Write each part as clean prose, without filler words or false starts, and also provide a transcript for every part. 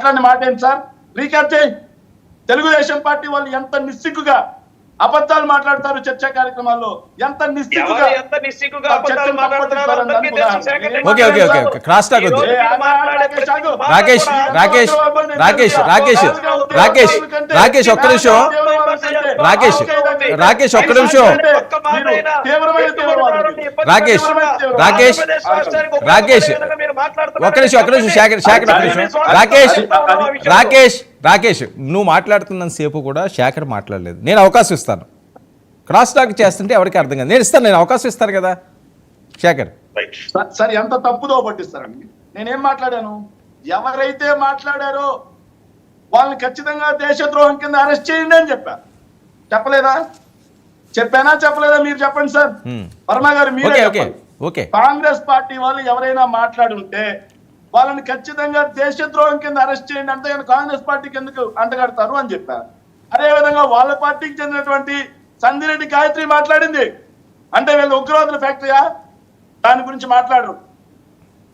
మాట్లాడిన మాట ఏంటి సార్? రీక్యాప్ చేయి. తెలుగుదేశం పార్టీ వాళ్ళు ఎంత నిస్సిగ్గుగా అబద్ధాలు మాట్లాడతారు చర్చా కార్యక్రమాల్లో, ఎంత నిస్సిగ్గుగా okay okay okay cross talk వద్దు. రాకేష్ రాకేష్ రాకేష్ రాకేష్ రాకేష్ రాకేష్ ఒక్క నిమిషం. రాకేష్ రాకేష్ ఒక్క నిమిషం. రాకేష్ రాకేష్ రాకేష్ ఒక్క నిమిషం ఒక్క నిమిషం. శేఖర్ శేఖర్ ఒక్క నిమిషం. రాకేష్ రాకేష్ రాకేష్ నువ్వు మాట్లాడుతున్నంత సేపు కూడా శేఖర్ మాట్లాడలేదు. నేను అవకాశం ఇస్తాను. క్రాస్ టాక్ చేస్తుంటే ఎవరికి అర్థం కాదు. నేను ఇస్తాను, నేను అవకాశం ఇస్తాను కదా శేఖర్. సార్ ఎంత తప్పుదో పట్టిస్తారండి. నేనేం మాట్లాడాను? ఎవరైతే మాట్లాడారో వాళ్ళని ఖచ్చితంగా దేశద్రోహం కింద అరెస్ట్ చేయండి అని చెప్పాను. చెప్పలేదా? చెప్పానా చెప్పలేదా? మీరు చెప్పండి సార్. వర్మ గారు మీరే చెప్పండి. కాంగ్రెస్ పార్టీ వాళ్ళు ఎవరైనా మాట్లాడుంటే వాళ్ళని ఖచ్చితంగా దేశద్రోహం కింద అరెస్ట్ చేయండి, అంటే కాంగ్రెస్ పార్టీకి ఎందుకు అంటగడతారు అని చెప్పారు. అదేవిధంగా వాళ్ళ పార్టీకి చెందినటువంటి సంధిరెడ్డి గాయత్రి మాట్లాడింది అంటే వీళ్ళు ఉగ్రవాదుల ఫ్యాక్టరీయా? దాని గురించి మాట్లాడరు,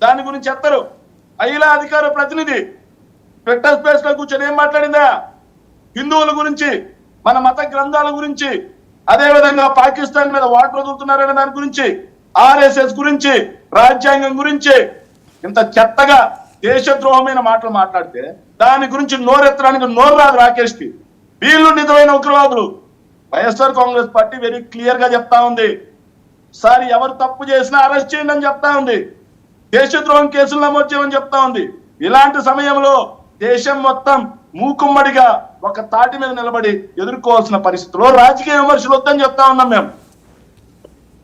దాని గురించి ఎత్తరు. మహిళా అధికార ప్రతినిధి ట్విట్టర్ స్పేస్ లో కూర్చొని ఏం మాట్లాడిందా? హిందువుల గురించి, మన మత గ్రంథాల గురించి, అదేవిధంగా పాకిస్తాన్ మీద వాటర్ వదులుతున్నారనే దాని గురించి, ఆర్ఎస్ఎస్ గురించి, రాజ్యాంగం గురించి ఇంత చెత్తగా దేశద్రోహమైన మాటలు మాట్లాడితే దాని గురించి నోరెత్తడానికి నోరు రాదు రాకేష్ కి. వీళ్ళు నిజమైన ఉగ్రవాదులు. YSR Congress party very clear గా చెప్తా ఉంది, సార్ ఎవరు తప్పు చేసినా అరెస్ట్ చేయండి అని చెప్తా ఉంది, దేశద్రోహం కేసులు నమోదు చేయమని చెప్తా ఉంది. ఇలాంటి సమయంలో దేశం మొత్తం మూకుమ్మడిగా ఒక తాటి మీద నిలబడి ఎదుర్కోవాల్సిన పరిస్థితుల్లో రాజకీయ విమర్శలు వద్దని చెప్తా ఉన్నాం.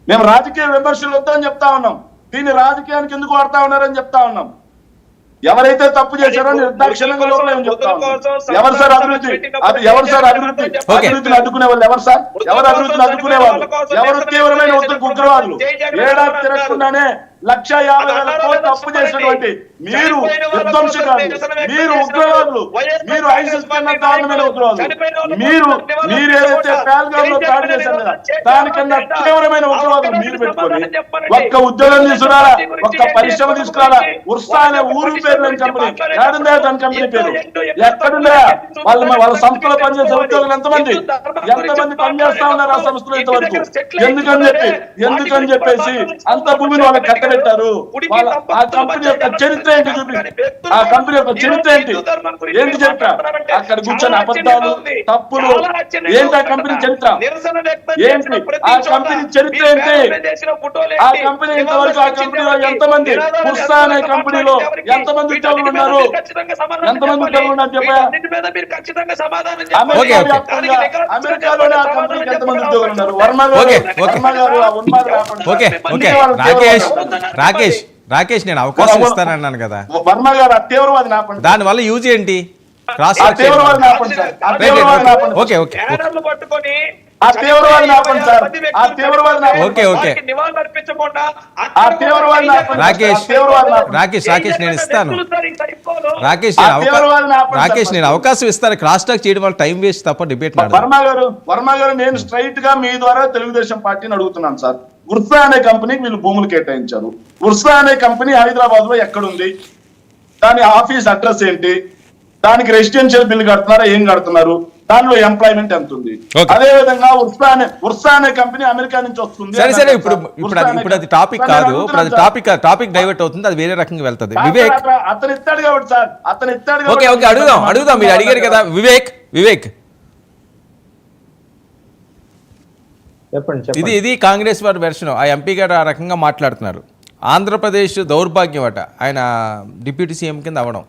మేము రాజకీయ విమర్శలు వద్దని చెప్తా ఉన్నాం. దీన్ని రాజకీయానికి ఎందుకు వాడుతా ఉన్నారని చెప్తా ఉన్నాం. ఎవరైతే తప్పు చేశారో నిర్దాక్షిణ్యంగా చెప్తా ఉన్నాం. ఎవరు సార్ అభివృద్ధి? అది ఎవరు సార్ అభివృద్ధి? అభివృద్ధిని అడ్డుకునే వాళ్ళు ఎవరు సార్? ఎవరు అభివృద్ధిని అడ్డుకునే వాళ్ళు? ఎవరు తీవ్రమైన ఉగ్రవాదులు? ఏడాది తిరగకుండానే 1,50,000 కోట్లు అప్పు చేసినటువంటి మీరు విధ్వంసకాలు, మీరు ఉగ్రవాదులు, మీరు ఐసిస్ కన్నా దారుణమైన ఉగ్రవాదులు. మీరు ఏదైతే పాల్గామ్ లో దాడి చేశారు కదా, దానికన్నా తీవ్రమైన ఉగ్రవాదులు మీరు పెట్టుకొని ఒక్క ఉద్యోగం తీసుకురాలా, ఒక్క పరిశ్రమ తీసుకురాలా. ఉర్సా అనే ఊరు పేరు లేని కంపెనీ ఏడుందా? దాని కంపెనీ పేరు ఎక్కడుందా? వాళ్ళ సంస్థలో పనిచేసే ఉద్యోగులు ఎంతమంది పనిచేస్తా ఉన్నారు ఆ సంస్థలో ఇంతవరకు? ఎందుకని చెప్పేసి అంత భూమిని వాళ్ళకి కట్టబెట్టారు. ఆ కంపెనీ యొక్క చరిత్ర ఏంటి చూపి, ఆ కంపెనీ యొక్క చరిత్ర ఏంటి చెప్ప అక్కడ కూర్చొని అబద్ధాలు తప్పులు ఏంటి? ఆ కంపెనీ చరిత్ర ఏంటి? ఆ కంపెనీ చరిత్ర ఏంటి? ఆ కంపెనీ ఇంతవరకు ఆ కంపెనీలో ఎంతమంది, ఉర్సా అనే కంపెనీలో ఎంతమంది ఉద్యోగులు ఉన్నారు? ఎంతమంది ఉద్యోగులు ఉన్నారు చెప్పా? అమెరికాలోనే ఆ కంపెనీకి ఎంతమంది ఉద్యోగులు ఉన్నారు? వర్మ గారు రాకేష్ రాకేష్ నేను అవకాశం ఇస్తానన్నాను కదా. వర్మ గారు తీవ్రవాది నాపండి. దాని వల్ల యూజ్ ఏంటి? క్రాస్ ఓకే ఓకే రాకేష్ నేను ఇస్తాను. రాకేష్ నేను అవకాశం ఇస్తాను. క్రాస్ టాక్ చేయడం వల్ల టైం వేస్ట్ తప్ప డిబేట్. వర్మ గారు నేను స్ట్రైట్ గా మీ ద్వారా తెలుగుదేశం పార్టీని అడుగుతున్నాను సార్. ఉర్సా అనే కంపెనీకి వీళ్ళు భూములు కేటాయించారు. ఉర్సా అనే కంపెనీ హైదరాబాద్ లో ఎక్కడుంది? దాని ఆఫీస్ అడ్రస్ ఏంటి? దానికి రెసిడెన్షియల్ బిల్ కడుతున్నారా? ఏం కడుతున్నారు? దానిలో ఎంప్లాయ్మెంట్ ఎంత ఉంది? అదే విధంగా ఉర్సా అనే కంపెనీ అమెరికా నుంచి వస్తుంది. సరే సరే ఇప్పుడు అది టాపిక్ కాదు. టాపిక్ డైవర్ట్ అవుతుంది, అది వేరే రకంగా వెళ్తుంది. వివేక్ అతను ఇస్తాడు కాబట్టి సార్, అతను ఇస్తాడు. ఓకే అడుగుదాం. మీరు అడిగారు కదా. వివేక్ ఇది కాంగ్రెస్ వారి వెర్షన్. ఆ ఎంపీ గారు ఆ రకంగా మాట్లాడుతున్నారు. ఆంధ్రప్రదేశ్ దౌర్భాగ్యం అట ఆయన డిప్యూటీ సీఎం కింద అవడం.